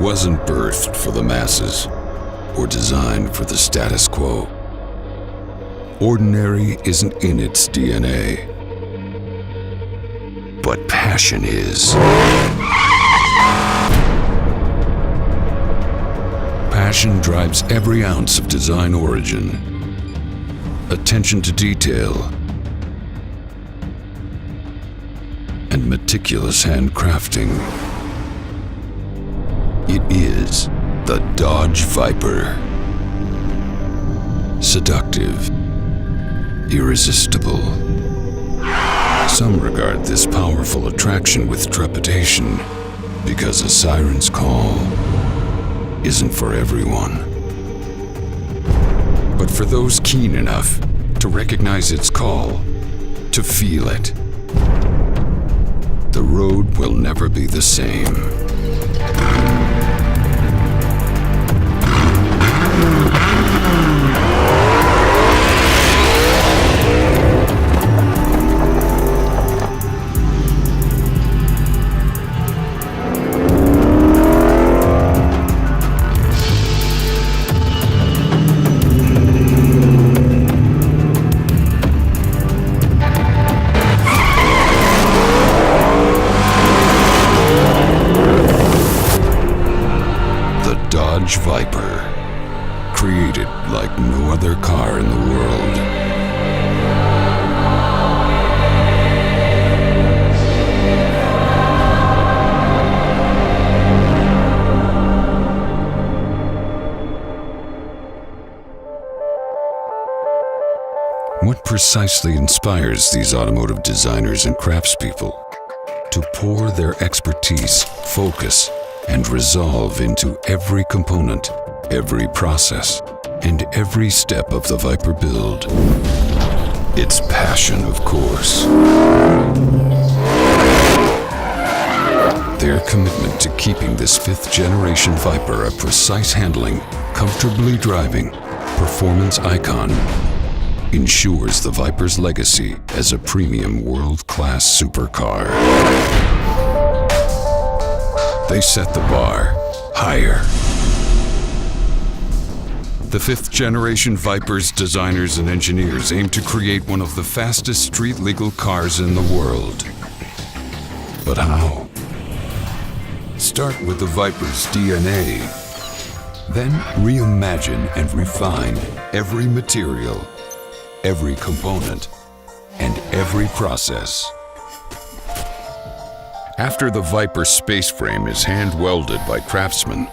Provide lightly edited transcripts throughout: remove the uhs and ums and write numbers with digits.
wasn't birthed for the masses or designed for the status quo. Ordinary isn't in its DNA, but passion is. Passion drives every ounce of design origin, attention to detail, and meticulous handcrafting. It is the Dodge Viper. Seductive, irresistible. Some regard this powerful attraction with trepidation because a siren's call isn't for everyone. But for those keen enough to recognize its call, to feel it, the road will never be the same. Dodge Viper, created like no other car in the world. What precisely inspires these automotive designers and craftspeople to pour their expertise, focus, and resolve into every component, every process, and every step of the Viper build? It's passion, of course. Their commitment to keeping this fifth-generation Viper a precise handling, comfortably driving, performance icon ensures the Viper's legacy as a premium world-class supercar. They set the bar higher. The fifth-generation Viper's designers and engineers aim to create one of the fastest street-legal cars in the world. But how? Start with the Viper's DNA. Then reimagine and refine every material, every component, and every process. After the Viper space frame is hand-welded by craftsmen,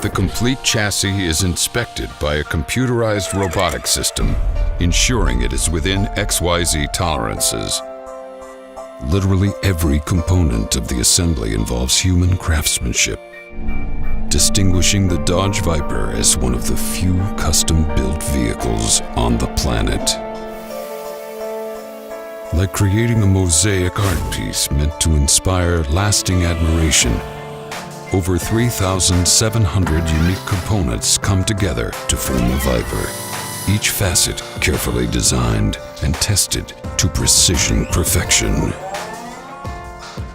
the complete chassis is inspected by a computerized robotic system, ensuring it is within XYZ tolerances. Literally every component of the assembly involves human craftsmanship, distinguishing the Dodge Viper as one of the few custom-built vehicles on the planet. Like creating a mosaic art piece meant to inspire lasting admiration, over 3,700 unique components come together to form the Viper, each facet carefully designed and tested to precision perfection.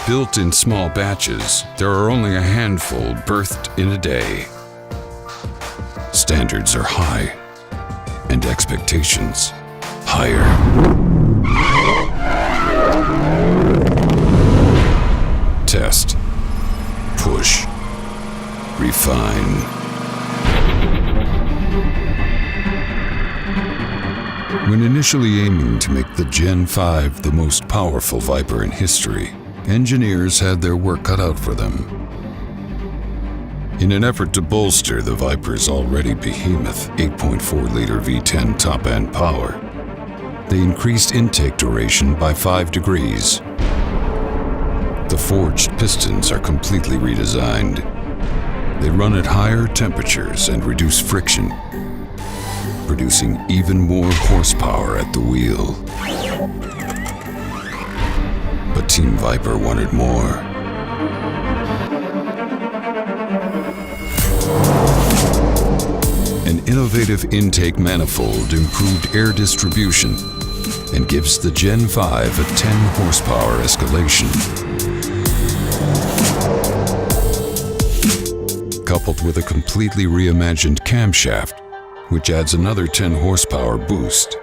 Built in small batches, there are only a handful birthed in a day. Standards are high, and expectations higher. Test, push, refine. When initially aiming to make the Gen 5 the most powerful Viper in history, engineers had their work cut out for them. In an effort to bolster the Viper's already behemoth 8.4-liter V10 top-end power, they increased intake duration by 5 degrees. The forged pistons are completely redesigned. They run at higher temperatures and reduce friction, producing even more horsepower at the wheel. But Team Viper wanted more. An innovative intake manifold improved air distribution and gives the Gen 5 a 10 horsepower escalation. coupled with a completely reimagined camshaft, which adds another 10 horsepower boost.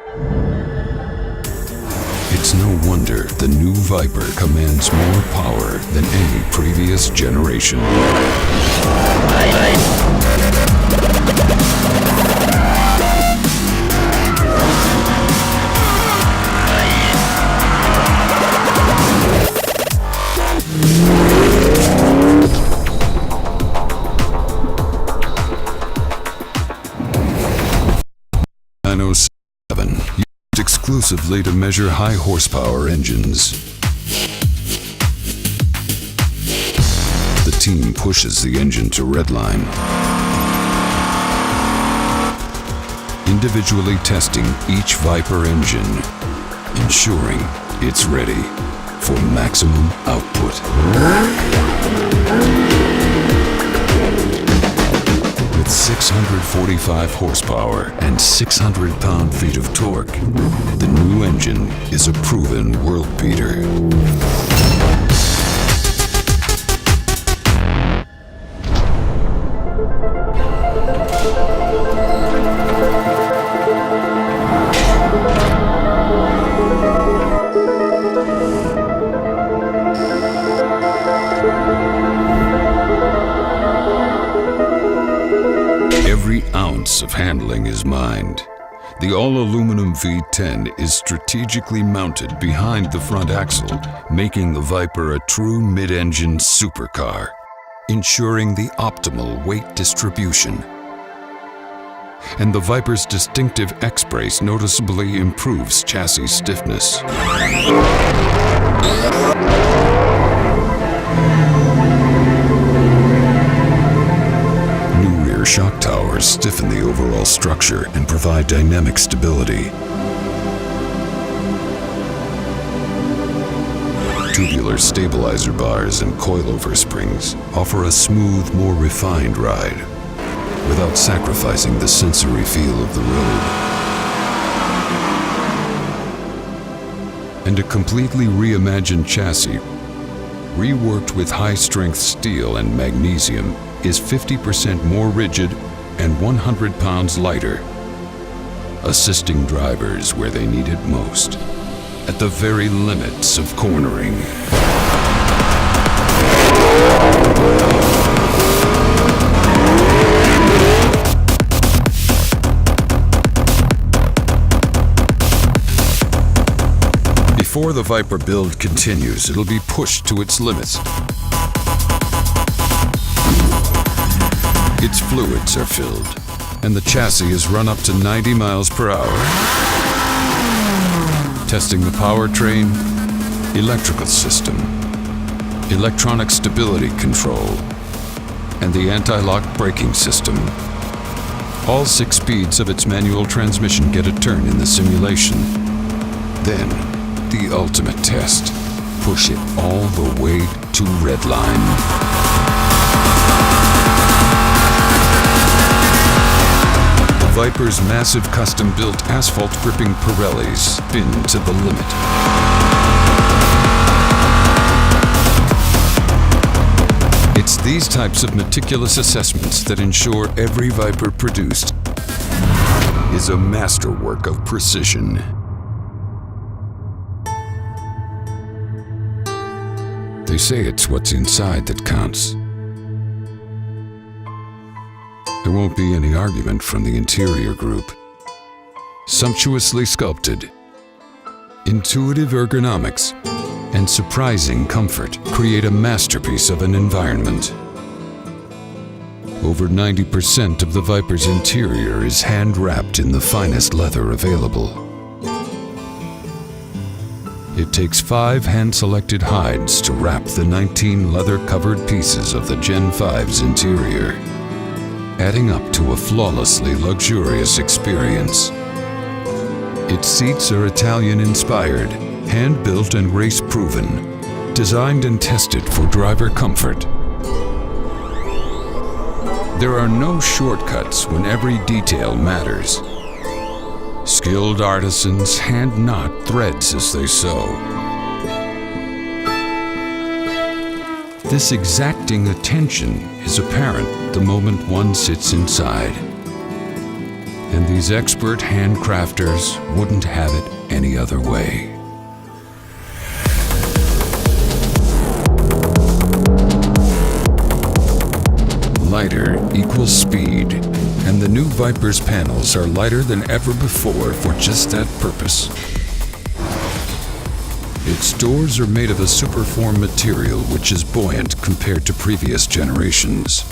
It's no wonder the new Viper commands more power than any previous generation. v10 used exclusively to measure high horsepower engines. The team pushes the engine to redline, individually testing each Viper engine, ensuring it's ready for maximum output. With 645 horsepower and 600 pound-feet of torque, the new engine is a proven world beater. Every ounce of handling is mined. The all-aluminum V10 is strategically mounted behind the front axle, making the Viper a true mid-engine supercar, ensuring the optimal weight distribution. And the Viper's distinctive X-brace noticeably improves chassis stiffness. Shock towers stiffen the overall structure and provide dynamic stability. Tubular stabilizer bars and coilover springs offer a smooth, more refined ride without sacrificing the sensory feel of the road. And a completely reimagined chassis, reworked with high-strength steel and magnesium, is 50% more rigid and 100 pounds lighter, assisting drivers where they need it most, at the very limits of cornering. Before the Viper build continues, it'll be pushed to its limits. Its fluids are filled, and the chassis is run up to 90 miles per hour. Testing the powertrain, electrical system, electronic stability control, and the anti-lock braking system. All 6 speeds of its manual transmission get a turn in the simulation. Then, the ultimate test. Push it all the way to redline. Viper's massive custom-built asphalt-gripping Pirellis spin to the limit. It's these types of meticulous assessments that ensure every Viper produced is a masterwork of precision. They say it's what's inside that counts. There won't be any argument from the interior group. Sumptuously sculpted, intuitive ergonomics, and surprising comfort create a masterpiece of an environment. Over 90% of the Viper's interior is hand-wrapped in the finest leather available. It takes 5 hand-selected hides to wrap the 19 leather-covered pieces of the Gen 5's interior, adding up to a flawlessly luxurious experience. Its seats are Italian-inspired, hand-built and race-proven, designed and tested for driver comfort. There are no shortcuts when every detail matters. Skilled artisans hand-knot threads as they sew. This exacting attention is apparent the moment one sits inside. And these expert handcrafters wouldn't have it any other way. Lighter equals speed, and the new Viper's panels are lighter than ever before for just that purpose. Its doors are made of a superform material which is buoyant compared to previous generations.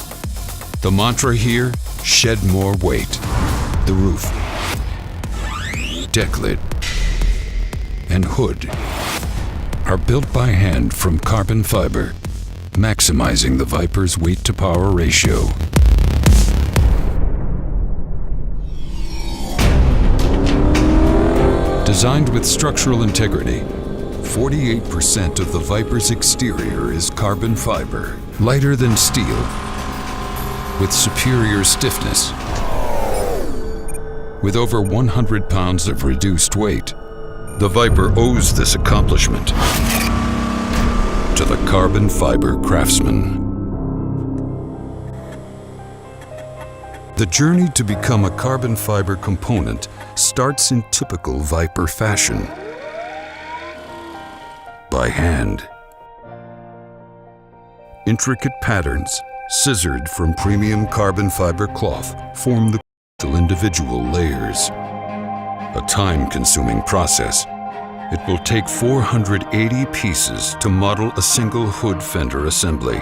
The mantra here, shed more weight. The roof, deck lid, and hood are built by hand from carbon fiber, maximizing the Viper's weight-to-power ratio. Designed with structural integrity, 48% of the Viper's exterior is carbon fiber, lighter than steel, with superior stiffness. With over 100 pounds of reduced weight, the Viper owes this accomplishment to the carbon fiber craftsman. The journey to become a carbon fiber component starts in typical Viper fashion. By hand. Intricate patterns, scissored from premium carbon fiber cloth, form the individual layers. A time-consuming process. It will take 480 pieces to model a single hood fender assembly.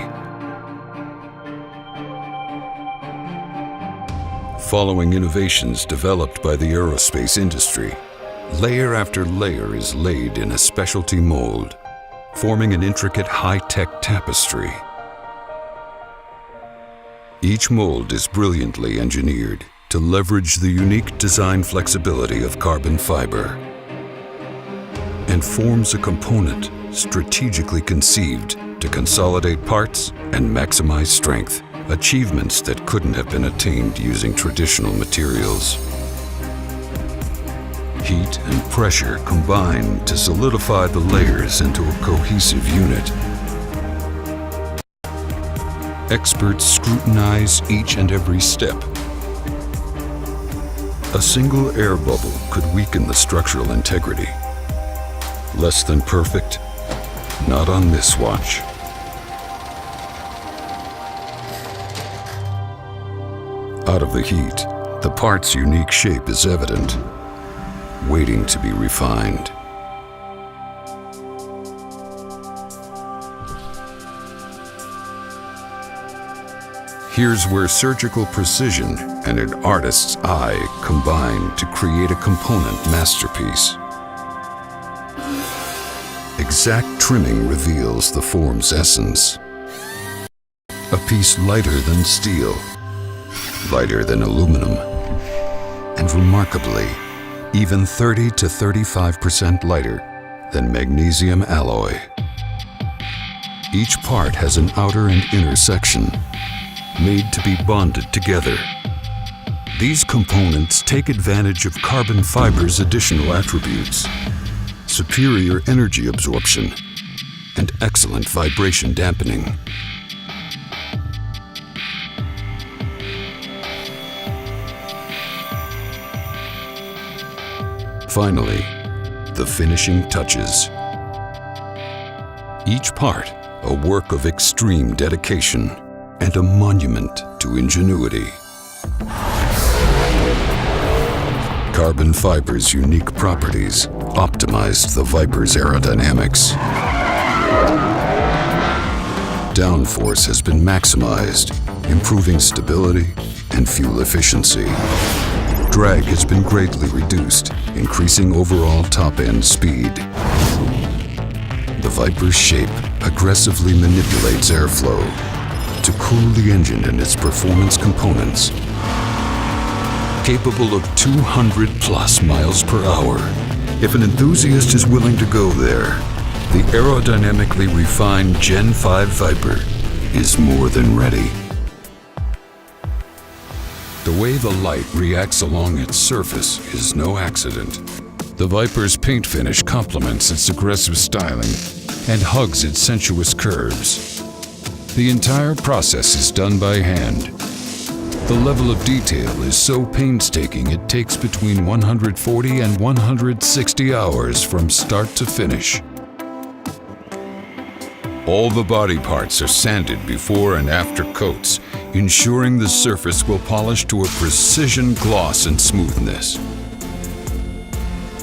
Following innovations developed by the aerospace industry, layer after layer is laid in a specialty mold, forming an intricate high-tech tapestry. Each mold is brilliantly engineered to leverage the unique design flexibility of carbon fiber and forms a component strategically conceived to consolidate parts and maximize strength, achievements that couldn't have been attained using traditional materials. Heat and pressure combine to solidify the layers into a cohesive unit. Experts scrutinize each and every step. A single air bubble could weaken the structural integrity. Less than perfect? Not on this watch. Out of the heat, the part's unique shape is evident, waiting to be refined. Here's where surgical precision and an artist's eye combine to create a component masterpiece. Exact trimming reveals the form's essence. A piece lighter than steel, lighter than aluminum, and remarkably, even 30 to 35% lighter than magnesium alloy. Each part has an outer and inner section, made to be bonded together. These components take advantage of carbon fiber's additional attributes: superior energy absorption and excellent vibration dampening. Finally, the finishing touches. Each part a work of extreme dedication and a monument to ingenuity. Carbon fiber's unique properties optimized the Viper's aerodynamics. Downforce has been maximized, improving stability and fuel efficiency. Drag has been greatly reduced, increasing overall top-end speed. The Viper's shape aggressively manipulates airflow to cool the engine and its performance components. Capable of 200+ miles per hour. If an enthusiast is willing to go there, the aerodynamically refined Gen 5 Viper is more than ready. The way the light reacts along its surface is no accident. The Viper's paint finish complements its aggressive styling and hugs its sensuous curves. The entire process is done by hand. The level of detail is so painstaking it takes between 140 and 160 hours from start to finish. All the body parts are sanded before and after coats, ensuring the surface will polish to a precision gloss and smoothness.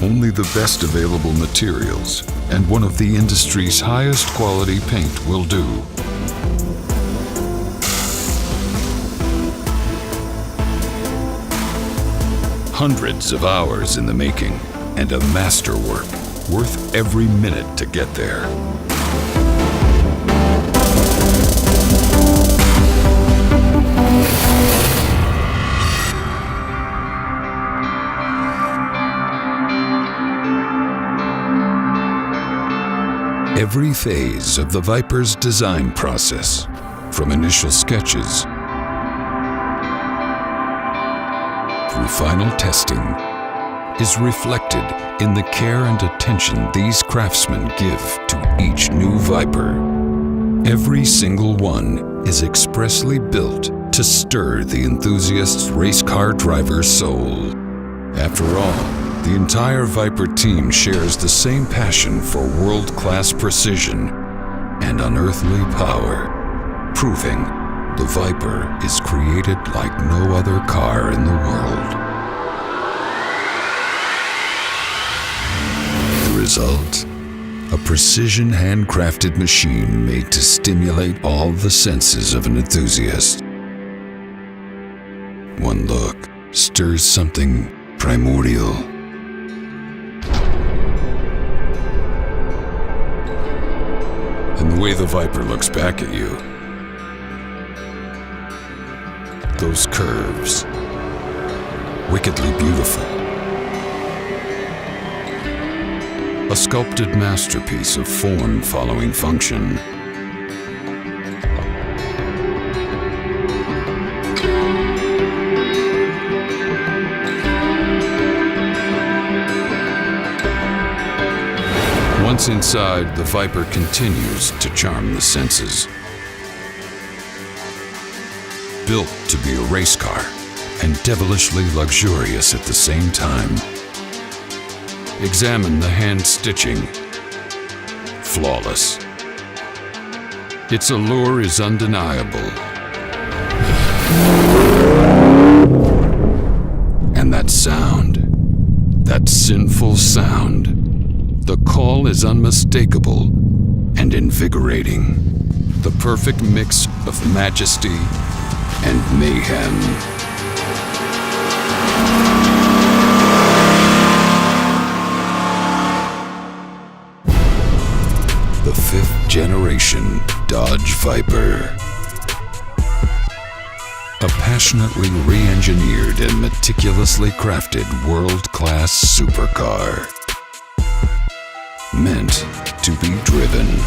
Only the best available materials and one of the industry's highest quality paint will do. Hundreds of hours in the making and a masterwork worth every minute to get there. Every phase of the Viper's design process, from initial sketches through final testing, is reflected in the care and attention these craftsmen give to each new Viper. Every single one is expressly built to stir the enthusiast's race car driver's soul. After all, the entire Viper team shares the same passion for world-class precision and unearthly power, proving the Viper is created like no other car in the world. The result? A precision handcrafted machine made to stimulate all the senses of an enthusiast. One look stirs something primordial. And the way the Viper looks back at you, those curves, wickedly beautiful. A sculpted masterpiece of form following function. Once inside, the Viper continues to charm the senses. Built to be a race car and devilishly luxurious at the same time. Examine the hand stitching. Flawless. Its allure is undeniable. And that sound, that sinful sound, the call is unmistakable and invigorating. The perfect mix of majesty and mayhem. The 5th generation Dodge Viper. A passionately re-engineered and meticulously crafted world-class supercar. Meant to be driven.